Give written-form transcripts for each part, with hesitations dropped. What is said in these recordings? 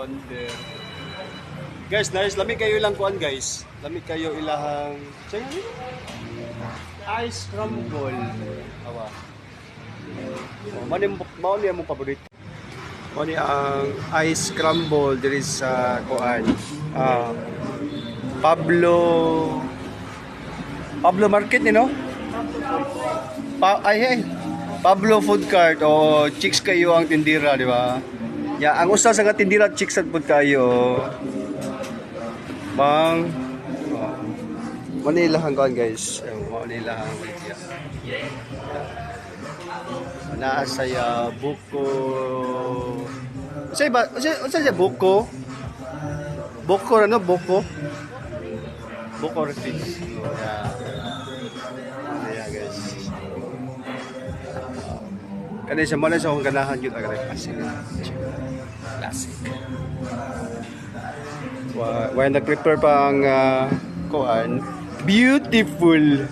Wonder. Guys, nice. Lami kayo ilang kuan guys. Lami kayo ilahang ice crumble. Awa. Mao ni mo paborito. Mao ni ang ice crumble diri sa kuan. Pablo Market ni no? Pablo Food Cart o chicks kayo ang tindira, di ba? Ya, ang usa sa tindira chicks at food kayo. Bang Manila hanggan guys. Manila hanggan. Naa saya buko. Sa buko? Buko ano buko? Buko fish. Yeah, guys. Kani sa malas akong ganahan yun agad classic. When nag-prepare pa ang kuan, beautiful.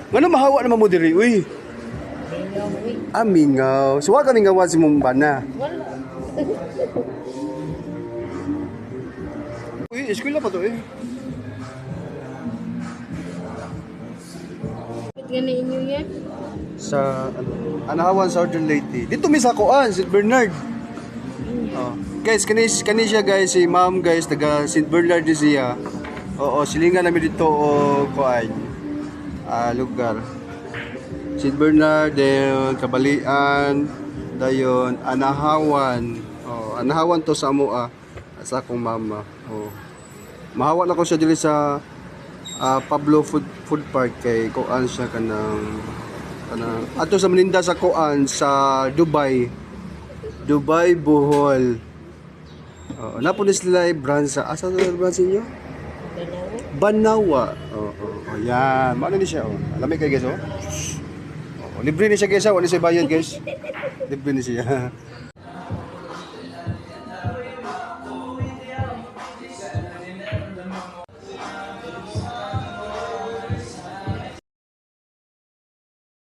Ngano mahawa naman mo diri, uy. Amingaw. So, wala ka ning gawa si mong bana. Uy, eskwela pa to eh. Gani inyo yan? Sa Anahawan Southern Leyte. Dito mi sa kuan, St. Bernard. Oh. Guys, kani siya guys, si ma'am guys, taga St. Bernard din siya. Oo, silingan namin dito o kuan. Lugar. St. Bernard, Kabalian, dayon Anahawan. Oh, Anahawan to sa amoa sa akong mama. Oh. Mahawa na ko siya dili sa Pablo Food Park kay kuan siya kanang ato sa maninda sa kuan sa Dubai, Bohol. Napunis nila brand sa asa na brand niyo? Banawa. Yan. Maano ni siya oh. Alam mo kay guys oh. Libre ni siya guys, wala siya bayad guys. Libre ni siya.